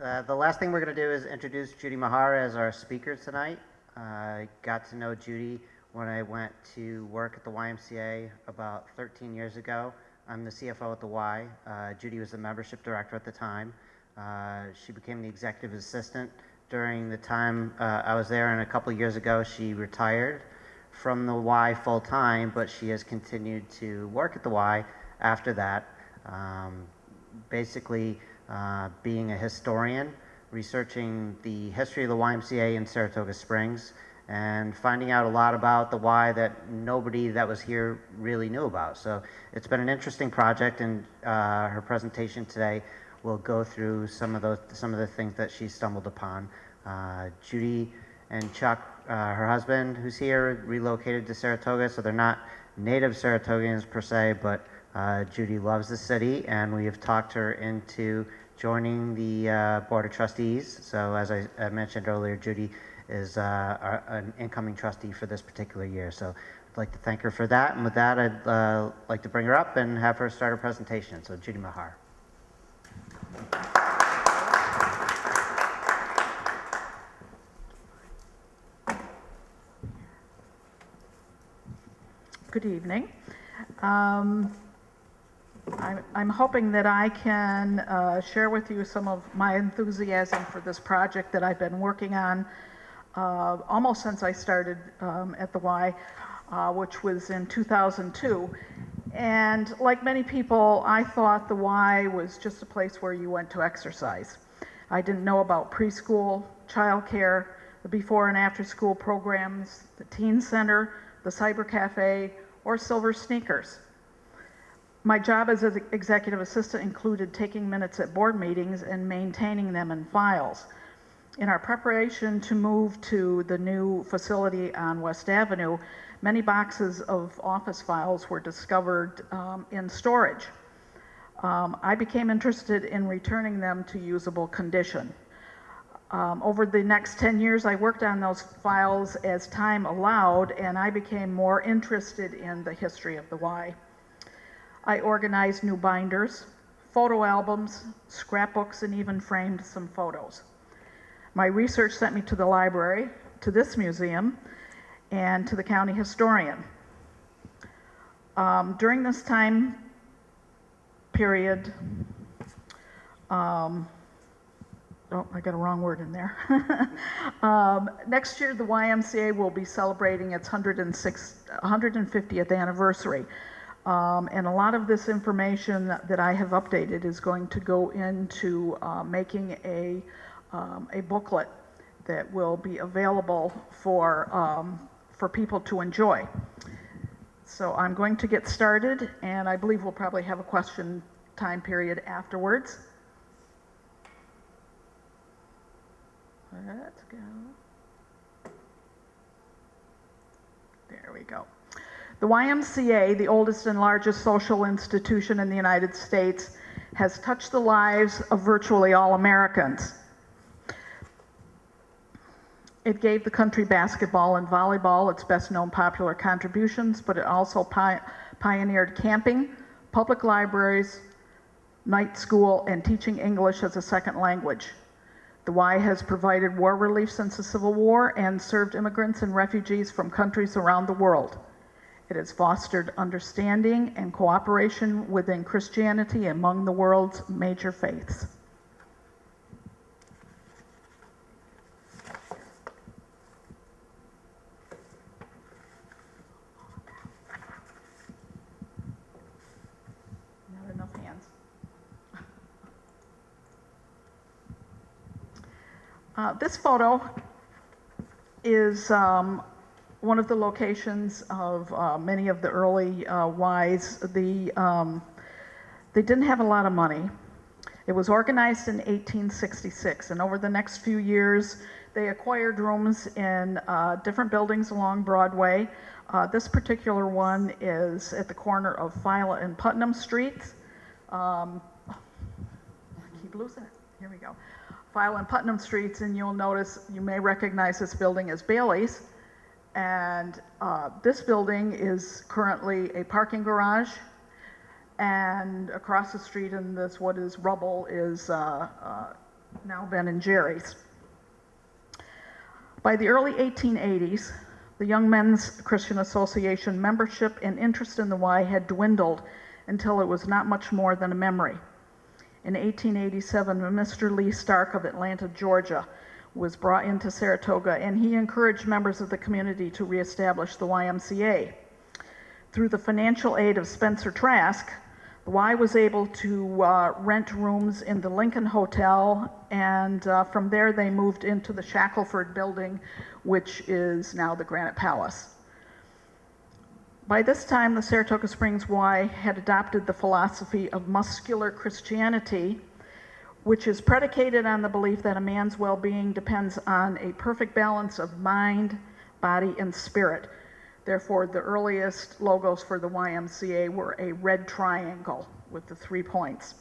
The last thing we're going to do is introduce Judy Meagher as our speaker tonight. I got to know Judy when I went to work at the YMCA about 13 years ago. I'm the CFO at the Y. Judy was the membership director at the time. She became the executive assistant during the time I was there, and a couple of years ago she retired from the Y full-time, but she has continued to work at the Y after that. Basically being a historian, researching the history of the YMCA in Saratoga Springs, and finding out a lot about the Y that nobody that was here really knew about. So it's been an interesting project, and her presentation today will go through some of the things that she stumbled upon. Judy and Chuck, her husband, who's here, relocated to Saratoga, so they're not native Saratogians per se, but Judy loves the city, and we have talked her into joining the Board of Trustees. So as I mentioned earlier, Judy is an incoming trustee for this particular year. So I'd like to thank her for that. And with that, I'd like to bring her up and have her start her presentation. So Judy Meagher. Good evening. I'm hoping that I can share with you some of my enthusiasm for this project that I've been working on almost since I started at the Y, which was in 2002. And like many people, I thought the Y was just a place where you went to exercise. I didn't know about preschool, childcare, the before and after school programs, the teen center, the cyber cafe, or silver sneakers. My job as an executive assistant included taking minutes at board meetings and maintaining them in files. In our preparation to move to the new facility on West Avenue, many boxes of office files were discovered in storage. I became interested in returning them to usable condition. Over the next 10 years, I worked on those files as time allowed, and I became more interested in the history of the Y. I organized new binders, photo albums, scrapbooks, and even framed some photos. My research sent me to the library, to this museum, and to the county historian. During this time period, oh, I got a wrong word in there. Next year, the YMCA will be celebrating its 150th anniversary. And a lot of this information that I have updated is going to go into making a booklet that will be available for people to enjoy. So I'm going to get started, and I believe we'll probably have a question time period afterwards. Let's go. There we go. The YMCA, the oldest and largest social institution in the United States, has touched the lives of virtually all Americans. It gave the country basketball and volleyball its best known popular contributions, but it also pioneered camping, public libraries, night school, and teaching English as a second language. The Y has provided war relief since the Civil War and served immigrants and refugees from countries around the world. It has fostered understanding and cooperation within Christianity among the world's major faiths. Not enough hands. This photo is one of the locations of many of the early Ys. They didn't have a lot of money. It was organized in 1866, and over the next few years, they acquired rooms in different buildings along Broadway. This particular one is at the corner of Fila and Putnam Streets. I keep losing it. Here we go. Fila and Putnam Streets, and you'll notice, you may recognize this building as Bailey's. And this building is currently a parking garage, and across the street in this what is rubble is now Ben and Jerry's. By the early 1880s, the Young Men's Christian Association membership and interest in the Y had dwindled until it was not much more than a memory. In 1887, Mr. Lee Stark of Atlanta, Georgia, was brought into Saratoga, and he encouraged members of the community to reestablish the YMCA. Through the financial aid of Spencer Trask, the Y was able to rent rooms in the Lincoln Hotel, and from there they moved into the Shackelford building, which is now the Granite Palace. By this time, the Saratoga Springs Y had adopted the philosophy of muscular Christianity, which is predicated on the belief that a man's well-being depends on a perfect balance of mind, body, and spirit. Therefore, the earliest logos for the YMCA were a red triangle with the 3 points.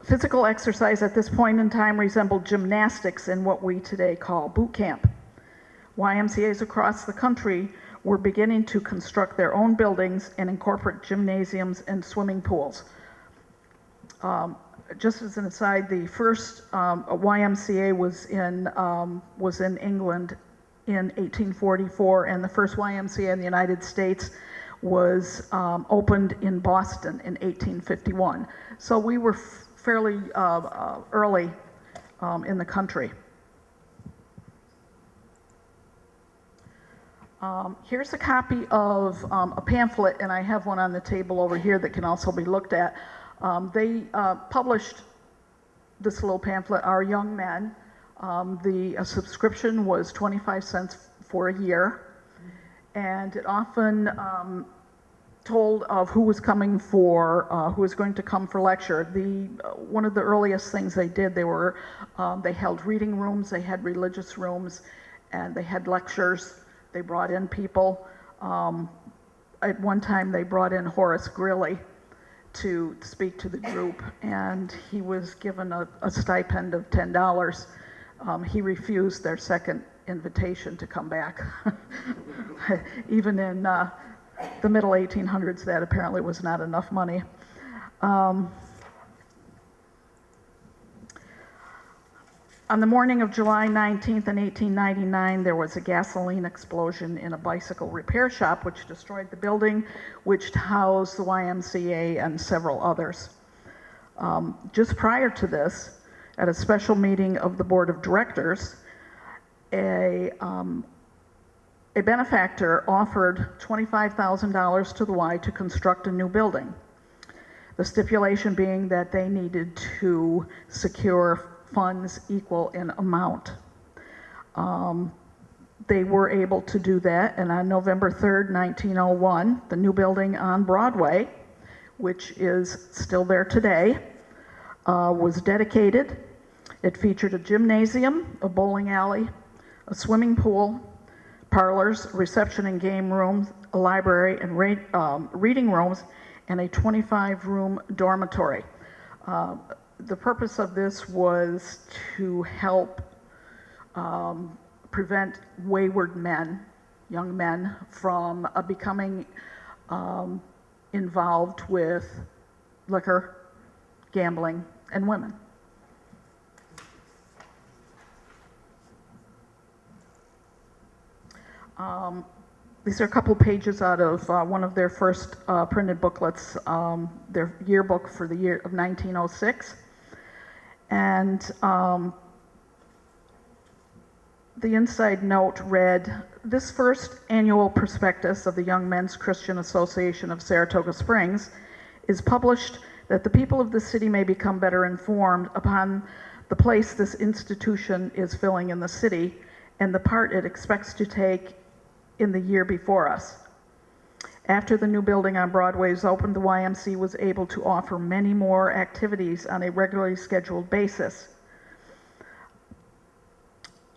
Physical exercise at this point in time resembled gymnastics in what we today call boot camp. YMCAs across the country were beginning to construct their own buildings and incorporate gymnasiums and swimming pools. Just as an aside, the first YMCA was in England in 1844, and the first YMCA in the United States was opened in Boston in 1851. So we were fairly early in the country. Here's a copy of a pamphlet, and I have one on the table over here that can also be looked at. They published this little pamphlet, Our Young Men. The subscription was 25 cents for a year, and it often told of who was coming for, who was going to come for lecture. One of the earliest things they did, they held reading rooms, they had religious rooms, and they had lectures. They brought in people. At one time, they brought in Horace Greeley to speak to the group, and he was given a stipend of $10. He refused their second invitation to come back. Even in the middle 1800s, that apparently was not enough money. On the morning of July 19th in 1899, there was a gasoline explosion in a bicycle repair shop which destroyed the building, which housed the YMCA and several others. Just prior to this, at a special meeting of the board of directors, a benefactor offered $25,000 to the Y to construct a new building. The stipulation being that they needed to secure funds equal in amount. They were able to do that, and on November 3rd, 1901, the new building on Broadway, which is still there today, was dedicated. It featured a gymnasium, a bowling alley, a swimming pool, parlors, reception and game rooms, a library and reading rooms, and a 25-room dormitory. The purpose of this was to help prevent wayward men, young men, from becoming involved with liquor, gambling, and women. These are a couple pages out of one of their first printed booklets, their yearbook for the year of 1906. And the inside note read, "This first annual prospectus of the Young Men's Christian Association of Saratoga Springs is published that the people of the city may become better informed upon the place this institution is filling in the city and the part it expects to take in the year before us. After the new building on Broadway is opened, the YMCA was able to offer many more activities on a regularly scheduled basis.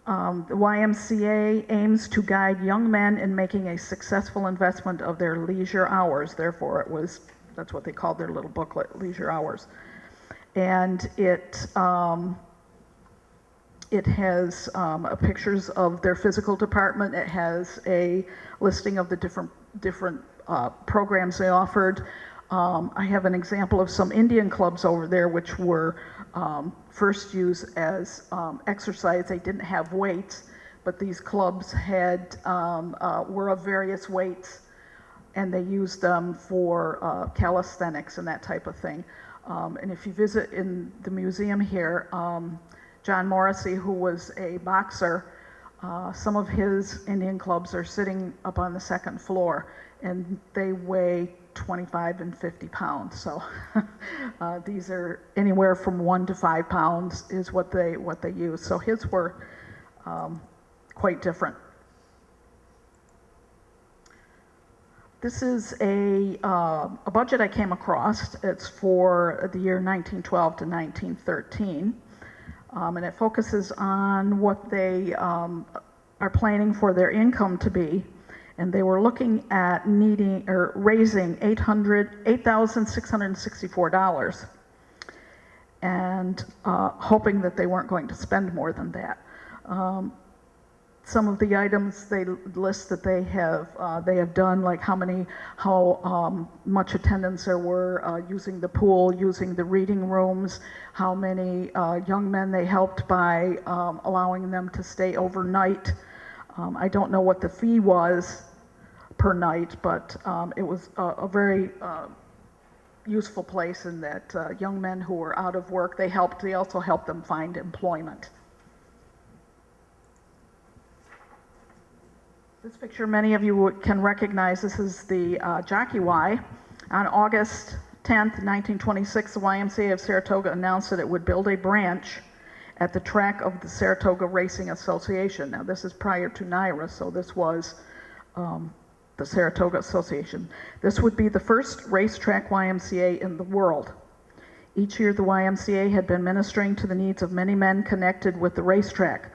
The YMCA aims to guide young men in making a successful investment of their leisure hours." Therefore, that's what they called their little booklet, Leisure Hours. And it has pictures of their physical department. It has a listing of the different programs they offered. I have an example of some Indian clubs over there which were first used as exercise. They didn't have weights, but these clubs had were of various weights, and they used them for calisthenics and that type of thing. And if you visit in the museum here, John Morrissey, who was a boxer, some of his Indian clubs are sitting up on the second floor, and they weigh 25 and 50 pounds. So these are anywhere from 1 to 5 pounds is what they use. So his were quite different. This is a budget I came across. It's for the year 1912 to 1913. And it focuses on what they are planning for their income to be. And they were looking at needing or raising $8,664 and hoping that they weren't going to spend more than that. Some of the items they list that they have done, like how much attendance there were using the pool, using the reading rooms, how many young men they helped by allowing them to stay overnight. I don't know what the fee was per night, but it was a very useful place in that young men who were out of work, they also helped them find employment. This picture many of you can recognize. This is the Jockey Y. On August 10th, 1926, the YMCA of Saratoga announced that it would build a branch at the track of the Saratoga Racing Association. Now this is prior to NYRA, so this was the Saratoga Association. This would be the first racetrack YMCA in the world. Each year the YMCA had been ministering to the needs of many men connected with the racetrack.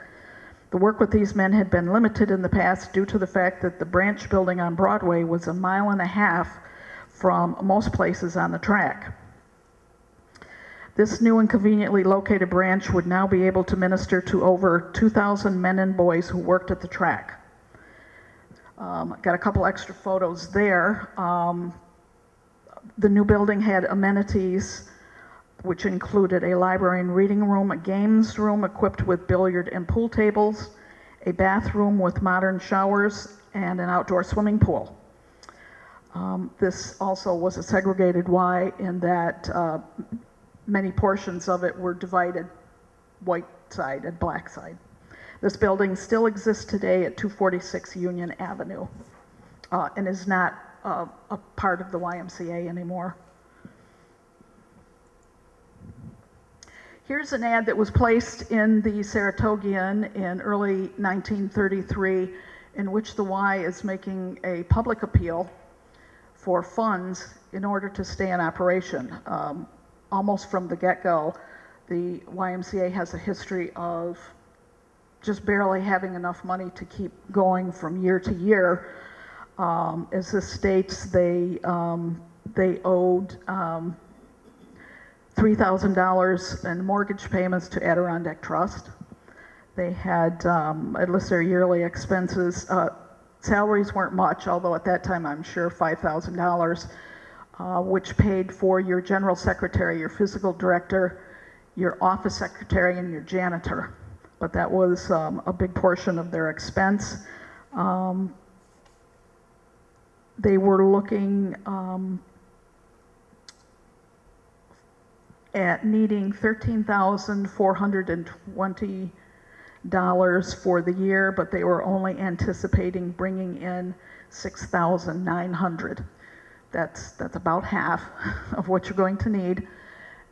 The work with these men had been limited in the past due to the fact that the branch building on Broadway was 1.5 miles from most places on the track. This new and conveniently located branch would now be able to minister to over 2,000 men and boys who worked at the track. Got a couple extra photos there. The new building had amenities which included a library and reading room, a games room equipped with billiard and pool tables, a bathroom with modern showers, and an outdoor swimming pool. This also was a segregated Y in that many portions of it were divided, white side and black side. This building still exists today at 246 Union Avenue and is not a part of the YMCA anymore. Here's an ad that was placed in the Saratogian in early 1933 in which the Y is making a public appeal for funds in order to stay in operation. Almost from the get-go, the YMCA has a history of just barely having enough money to keep going from year to year. As this states, they owed $3,000 in mortgage payments to Adirondack Trust. They had, it lists their yearly expenses. Salaries weren't much, although at that time I'm sure $5,000, which paid for your general secretary, your physical director, your office secretary, and your janitor. But that was a big portion of their expense. They were looking at needing $13,420 for the year, but they were only anticipating bringing in $6,900. That's about half of what you're going to need.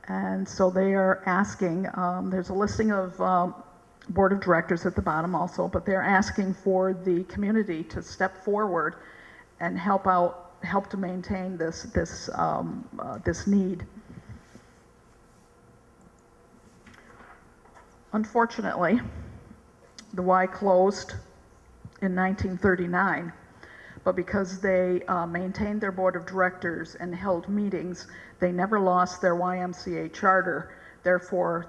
And so they are asking, there's a listing of board of directors at the bottom also, but they're asking for the community to step forward and help to maintain this need. Unfortunately, the Y closed in 1939, but because they maintained their board of directors and held meetings, they never lost their YMCA charter. Therefore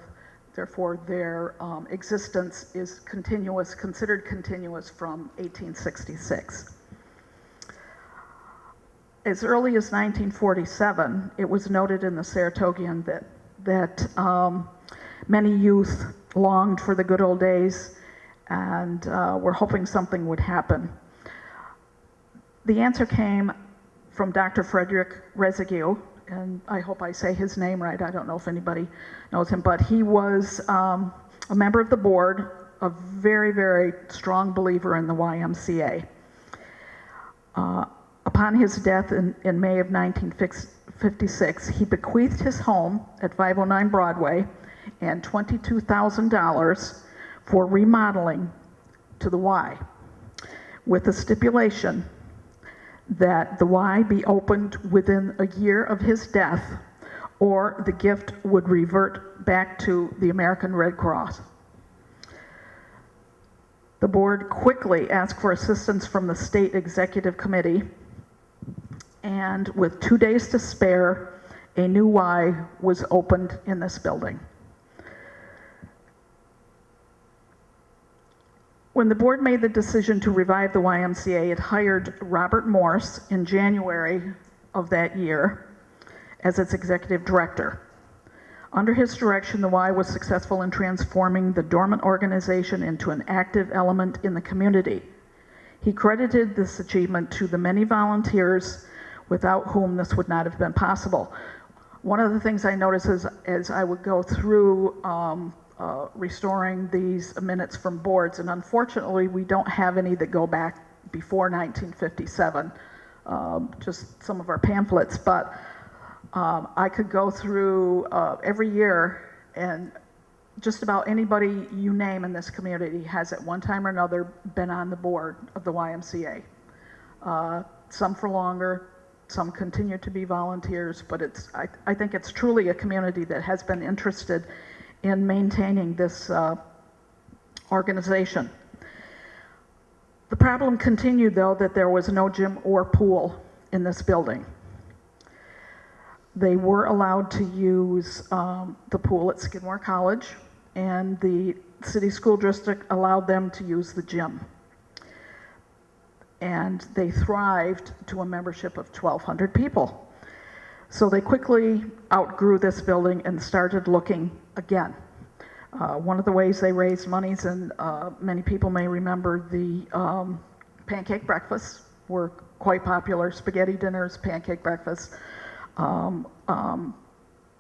their existence is continuous, considered continuous from 1866. as early as 1947, it was noted in the Saratogian that many youth longed for the good old days and were hoping something would happen. The answer came from Dr. Frederick Rezague, and I hope I say his name right. I don't know if anybody knows him, but he was a member of the board, a very, very strong believer in the YMCA. Upon his death in May of 1956, he bequeathed his home at 509 Broadway and $22,000 for remodeling to the Y, with the stipulation that the Y be opened within a year of his death, or the gift would revert back to the American Red Cross. The board quickly asked for assistance from the state executive committee, and with 2 days to spare, a new Y was opened in this building. When the board made the decision to revive the YMCA, it hired Robert Morse in January of that year as its executive director. Under his direction, the Y was successful in transforming the dormant organization into an active element in the community. He credited this achievement to the many volunteers without whom this would not have been possible. One of the things I noticed as I would go through restoring these minutes from boards, and unfortunately we don't have any that go back before 1957, just some of our pamphlets, but I could go through every year, and just about anybody you name in this community has at one time or another been on the board of the YMCA. Some for longer, some continue to be volunteers, but I think it's truly a community that has been interested in maintaining this organization. The problem continued, though, that there was no gym or pool in this building. They were allowed to use the pool at Skidmore College, and the city school district allowed them to use the gym. And they thrived to a membership of 1,200 people. So they quickly outgrew this building and started looking again. One of the ways they raised monies, and many people may remember the pancake breakfasts were quite popular, spaghetti dinners, pancake breakfasts,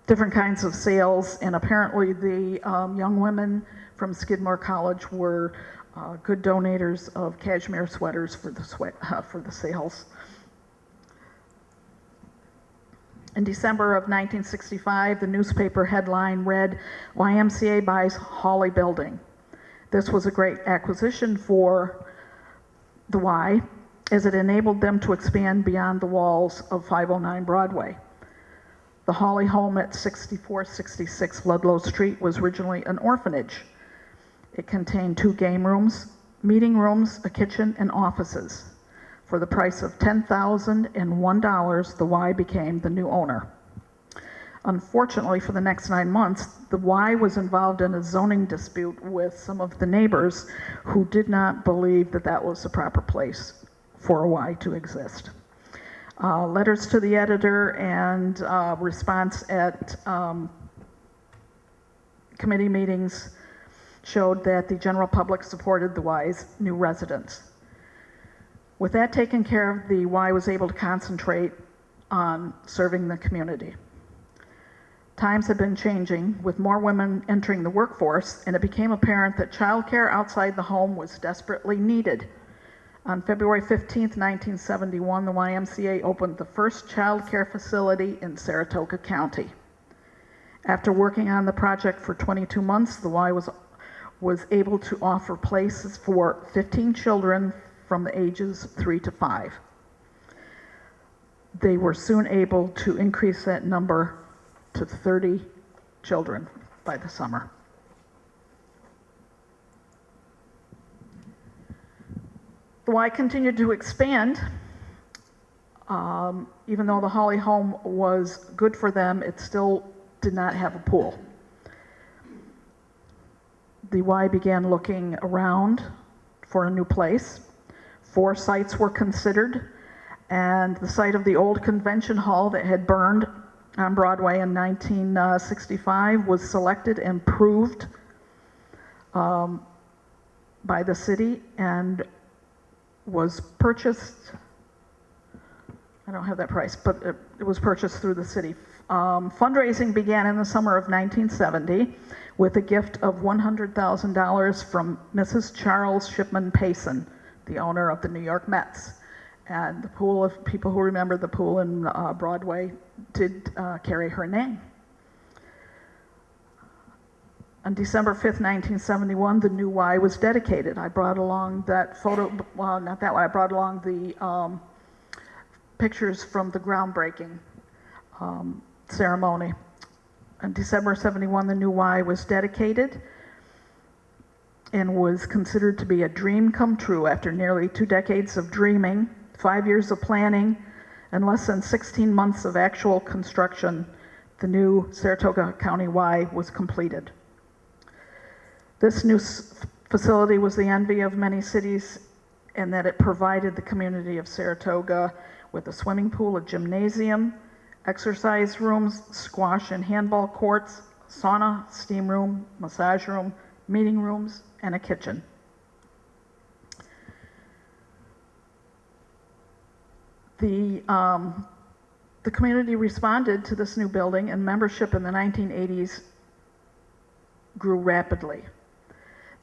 different kinds of sales, and apparently the young women from Skidmore College were good donators of cashmere sweaters for the sales. In December of 1965, the newspaper headline read, "YMCA buys Hawley Building." This was a great acquisition for the Y, as it enabled them to expand beyond the walls of 509 Broadway. The Hawley home at 6466 Ludlow Street was originally an orphanage. It contained 2 game rooms, meeting rooms, a kitchen, and offices. For the price of $10,001, the Y became the new owner. Unfortunately, for the next 9 months, the Y was involved in a zoning dispute with some of the neighbors who did not believe that that was the proper place for a Y to exist. Letters to the editor and response at committee meetings showed that the general public supported the Y's new residents. With that taken care of, the Y was able to concentrate on serving the community. Times have been changing, with more women entering the workforce, and it became apparent that childcare outside the home was desperately needed. On February 15, 1971, the YMCA opened the first child care facility in Saratoga County. After working on the project for 22 months, the Y was able to offer places for 15 children from the ages 3 to 5. They were soon able to increase that number to 30 children by the summer. The Y continued to expand. Even though the Hawley home was good for them, it still did not have a pool. The Y began looking around for a new place. 4 sites were considered, And the site of the old convention hall that had burned on Broadway in 1965 was selected and approved by the city and was purchased. I don't have that price, but it was purchased through the city. Fundraising began in the summer of 1970 with a gift of $100,000 from Mrs. Charles Shipman Payson, the owner of the New York Mets. And the pool, of people who remember the pool in Broadway, did carry her name. On December 5th, 1971, the new Y was dedicated. I brought along that photo, well, not that one, I brought along the pictures from the groundbreaking ceremony. On December 71, the new Y was dedicated and was considered to be a dream come true after nearly 2 decades of dreaming, 5 years of planning, and less than 16 months of actual construction. The new Saratoga County Y was completed. This new facility was the envy of many cities in that it provided the community of Saratoga with a swimming pool, a gymnasium, exercise rooms, squash and handball courts, sauna, steam room, massage room, meeting rooms, and a kitchen. The community responded to this new building, and membership in the 1980s grew rapidly.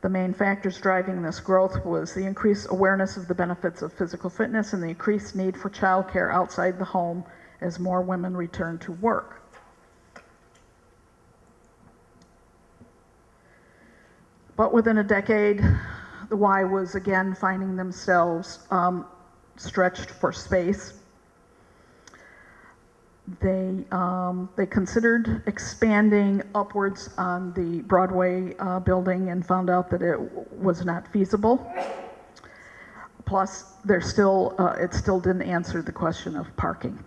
The main factors driving this growth was the increased awareness of the benefits of physical fitness and the increased need for childcare outside the home as more women returned to work. But within a decade, the Y was again finding themselves stretched for space. They considered expanding upwards on the Broadway building and found out that it was not feasible. Plus, it still didn't answer the question of parking.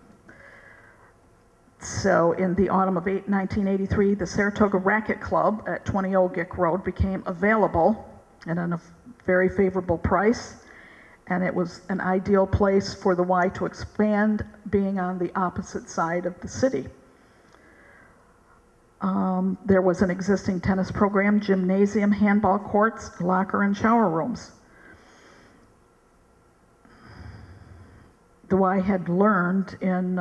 So in the autumn of 1983, the Saratoga Racquet Club at 20 Old Gick Road became available and at a very favorable price. And it was an ideal place for the Y to expand, being on the opposite side of the city. There was an existing tennis program, gymnasium, handball courts, locker and shower rooms. The Y had learned in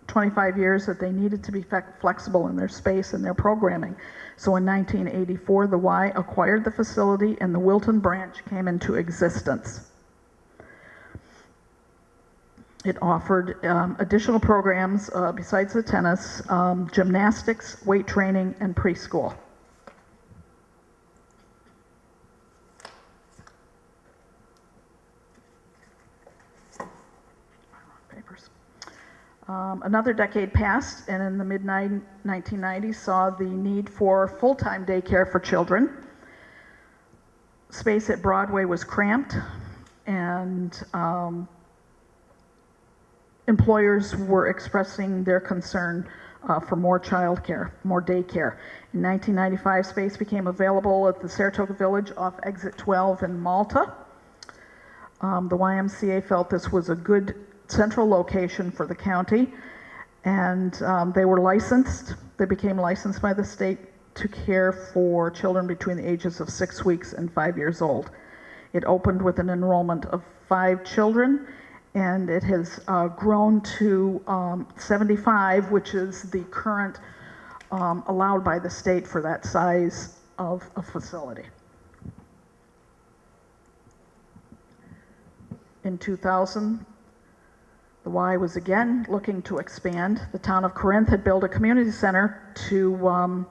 25 years that they needed to be flexible in their space and their programming. So in 1984, the Y acquired the facility and the Wilton Branch came into existence. It offered additional programs besides the tennis, gymnastics, weight training, and preschool. Another decade passed, and in the mid-1990s saw the need for full-time daycare for children. Space at Broadway was cramped, and employers were expressing their concern for more childcare, more daycare. In 1995, space became available at the Saratoga Village off Exit 12 in Malta. The YMCA felt this was a good central location for the county, and they were licensed. They became licensed by the state to care for children between the ages of 6 weeks and 5 years old. It opened with an enrollment of 5 children, and it has grown to 75, which is the current allowed by the state for that size of a facility. In 2000, the Y was again looking to expand. The town of Corinth had built a community center to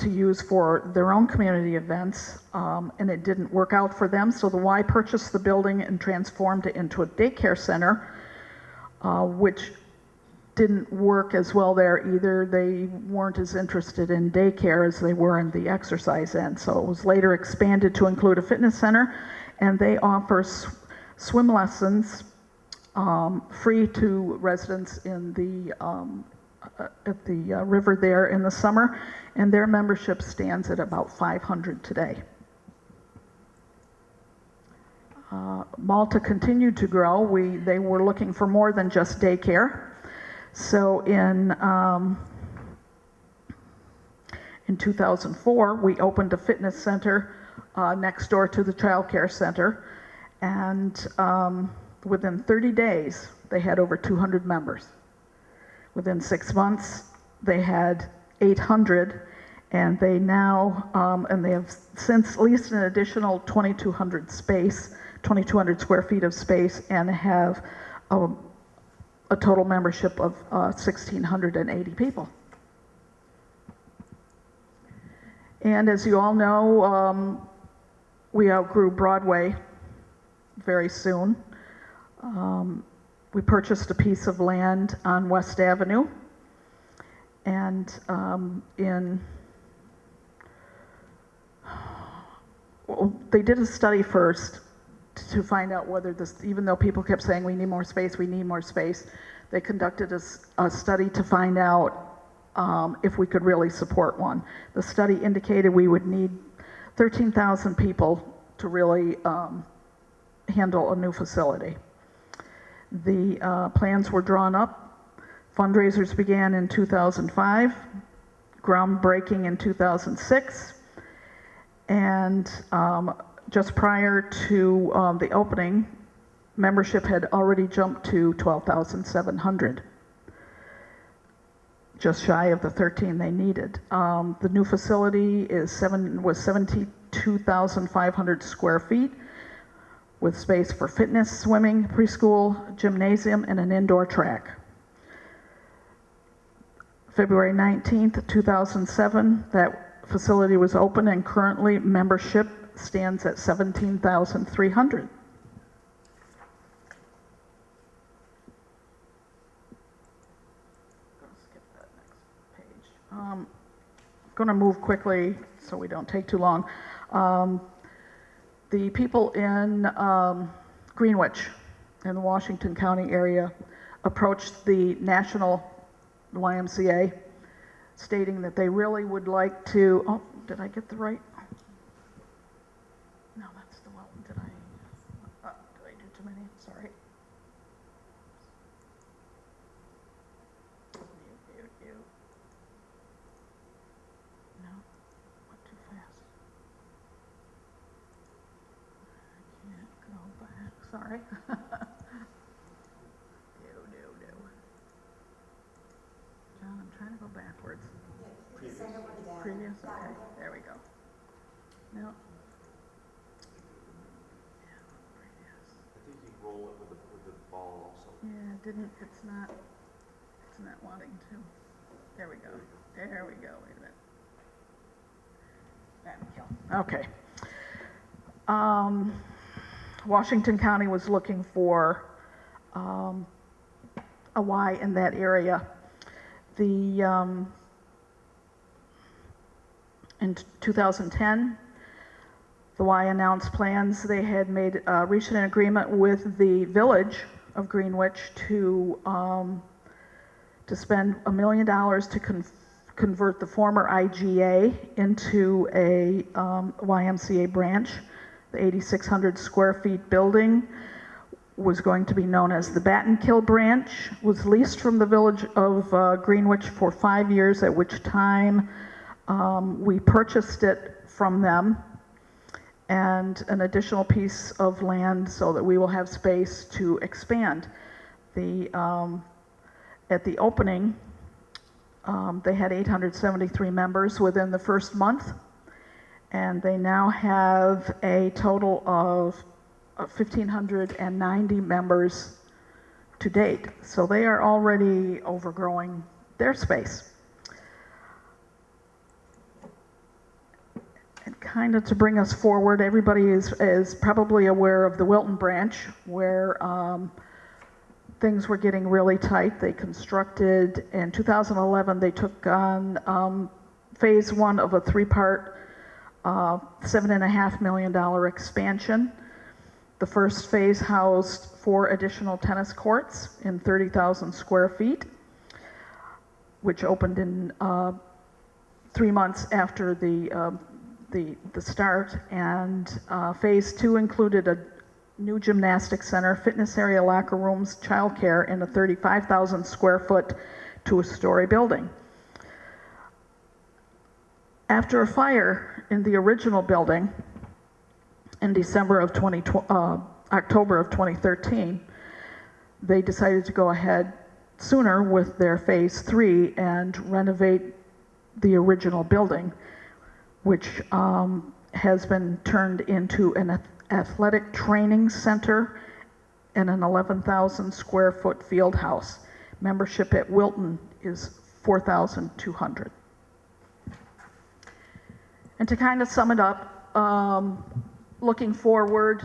use for their own community events, and it didn't work out for them, so the Y purchased the building and transformed it into a daycare center, which didn't work as well there either. They weren't as interested in daycare as they were in the exercise end, so it was later expanded to include a fitness center, and they offer swim lessons free to residents in the at the river there in the summer, and their membership stands at about 500 today. Malta continued to grow. They were looking for more than just daycare. So in 2004, we opened a fitness center next door to the child care center. And within 30 days, they had over 200 members. Within 6 months, they had 800, and they now, and they have since leased an additional 2,200 square feet of space, and have a total membership of 1,680 people. And as you all know, we outgrew Broadway very soon. We purchased a piece of land on West Avenue, and they did a study first to find out whether this, even though people kept saying we need more space, they conducted a study to find out if we could really support one. The study indicated we would need 13,000 people to really handle a new facility. The plans were drawn up. Fundraisers began in 2005, groundbreaking in 2006, and just prior to the opening, membership had already jumped to 12,700, just shy of the 13 they needed. The new facility was 72,500 square feet, with space for fitness, swimming, preschool, gymnasium, and an indoor track. February 19th, 2007, that facility was open, and currently membership stands at 17,300. Skip that next page. I'm going to move quickly so we don't take too long. The people in Greenwich in the Washington County area approached the National YMCA stating that they really would like to, oh, did I get the right? No, that's the Wilton. Did I do too many? Sorry. You. No, went too fast. I can't go back. Sorry. John, I'm trying to go backwards. Previous? Okay, there we go. No. Yeah, previous. I think you roll it with the ball also. Yeah, it's not wanting to. There we go. There we go. Wait a minute. Okay. Washington County was looking for a Y in that area. In 2010, the Y announced plans. They had reached an agreement with the village of Greenwich to spend $1 million to convert the former IGA into a YMCA branch. The 8,600 square feet building was going to be known as the Battenkill Branch, was leased from the village of Greenwich for 5 years, at which time we purchased it from them, and an additional piece of land so that we will have space to expand. At the opening, they had 873 members within the first month, and they now have a total of 1,590 members to date. So they are already overgrowing their space. And kind of to bring us forward, everybody is probably aware of the Wilton Branch, where things were getting really tight. They constructed, in 2011, they took on phase one of a three-part $7.5 million expansion. The first phase housed 4 additional tennis courts in 30,000 square feet, which opened in 3 months after the start. And phase 2 included new gymnastics center, fitness area, locker rooms, childcare in a 35,000 square foot two-story building. After a fire in the original building in October of 2013, they decided to go ahead sooner with their phase 3 and renovate the original building, which has been turned into an athletic training center and an 11,000 square foot field house. Membership at Wilton is 4,200. And to kind of sum it up, looking forward,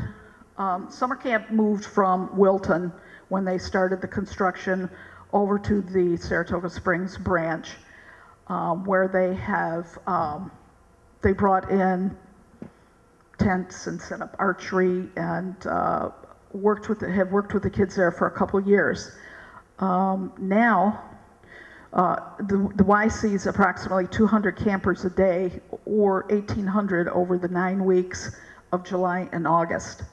summer camp moved from Wilton when they started the construction over to the Saratoga Springs branch, where they brought in tents and set up archery and have worked with the kids there for a couple of years. Now, the Y sees approximately 200 campers a day, or 1,800 over the 9 weeks of July and August.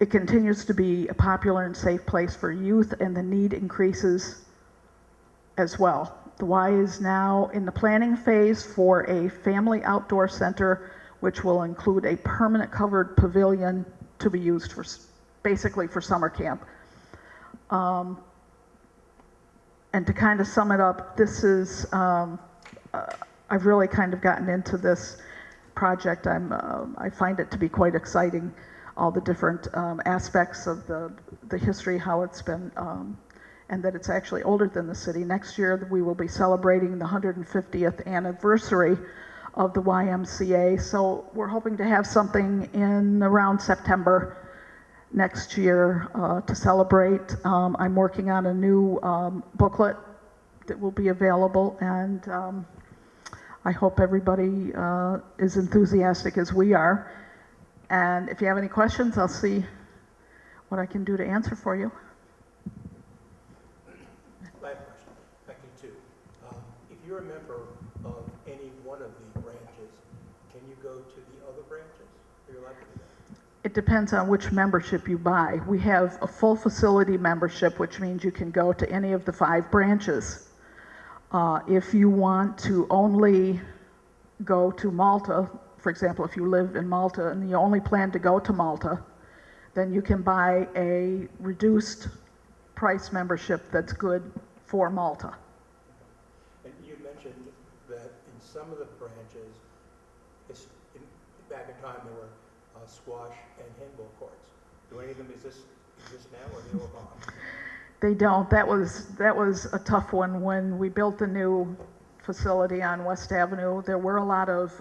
It continues to be a popular and safe place for youth, and the need increases as well. The Y is now in the planning phase for a family outdoor center, which will include a permanent covered pavilion to be used for basically for summer camp. And to kind of sum it up, this is, I've really kind of gotten into this project. I find it to be quite exciting, all the different aspects of the history, how it's been, and that it's actually older than the city. Next year, we will be celebrating the 150th anniversary of the YMCA, so we're hoping to have something in around September next year to celebrate. I'm working on a new booklet that will be available, and I hope everybody is enthusiastic as we are. And if you have any questions, I'll see what I can do to answer for you. I have a question. Actually, two. If you're a member of any one of the branches, can you go to the other branches? Are you allowed to do that? It depends on which membership you buy. We have a full facility membership, which means you can go to any of the 5 branches. If you want to only go to Malta, for example, if you live in Malta and you only plan to go to Malta, then you can buy a reduced price membership that's good for Malta. And you mentioned that in some of the branches, back in time, there were squash and handball courts. Do any of them exist now, or are they all gone? They don't. That was a tough one when we built the new facility on West Avenue. There were a lot of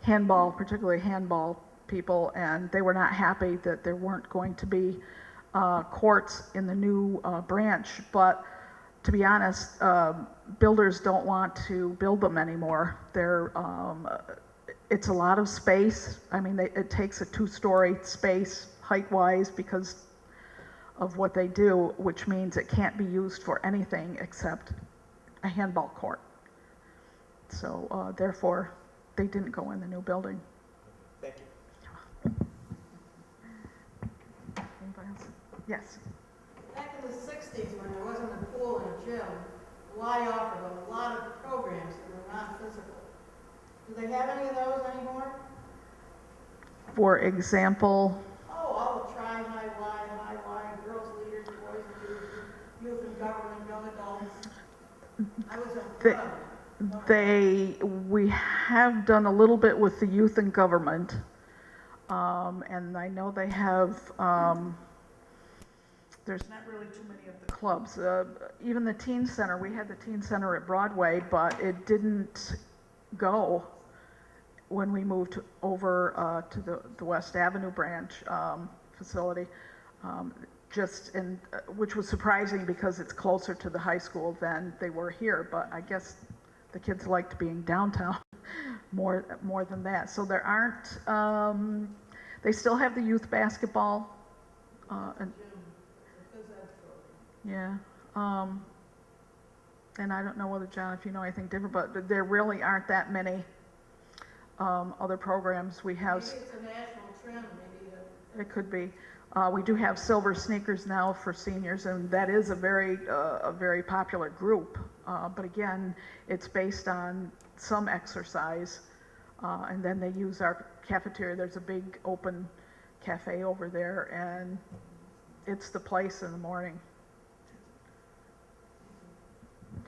handball, particularly handball people, and they were not happy that there weren't going to be courts in the new branch. But to be honest, builders don't want to build them anymore. It's a lot of space. I mean, it takes a 2-story space height-wise because of what they do, which means it can't be used for anything except a handball court. So therefore, they didn't go in the new building. Thank you. Anybody else? Yes. Back in the 60s, when there wasn't a pool and a gym, Y offered a lot of programs that were non-physical. Do they have any of those anymore? For example, Oh, all the high Y, girls leaders, boys leaders, youth and government, young adults. I was a we have done a little bit with the youth and government, and I know they have, there's not really too many of the clubs. Even the teen center, we had the teen center at Broadway, but it didn't go when we moved over to the West Avenue branch facility, which was surprising because it's closer to the high school than they were here, but I guess the kids liked being downtown more than that. So there aren't, they still have the youth basketball. Yeah. And I don't know whether, John, if you know anything different, but there really aren't that many other programs. We have. Maybe it's a national trim, maybe It could be. We do have silver sneakers now for seniors, and that is a very popular group. But again, it's based on some exercise, and then they use our cafeteria. There's a big open cafe over there, and it's the place in the morning.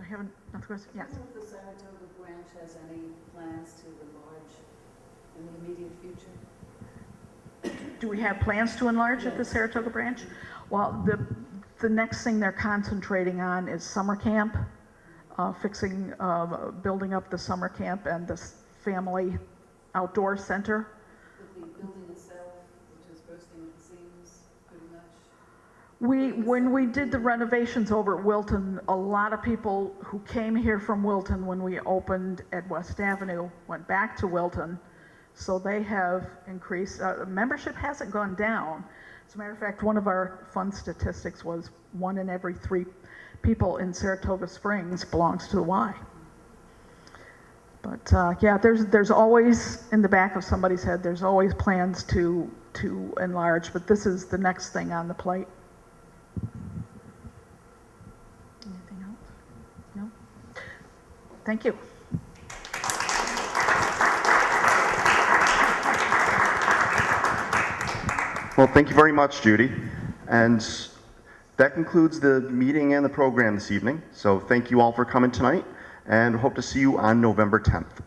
I haven't, nothing else? Yes. Do you know if the Saratoga branch has any plans to enlarge in the immediate future? Do we have plans to enlarge at the Saratoga branch? Well, the next thing they're concentrating on is summer camp, building up the summer camp and the family outdoor center. With the building itself, which is bursting at the seams, pretty much? When we did the renovations over at Wilton, a lot of people who came here from Wilton when we opened at West Avenue went back to Wilton. So they have increased, membership hasn't gone down. As a matter of fact, one of our fun statistics was 1 in every 3 people in Saratoga Springs belongs to the Y. But yeah, there's always, in the back of somebody's head, there's always plans to enlarge, but this is the next thing on the plate. Anything else? No? Thank you. Well, thank you very much, Judy. And that concludes the meeting and the program this evening. So thank you all for coming tonight, and hope to see you on November 10th.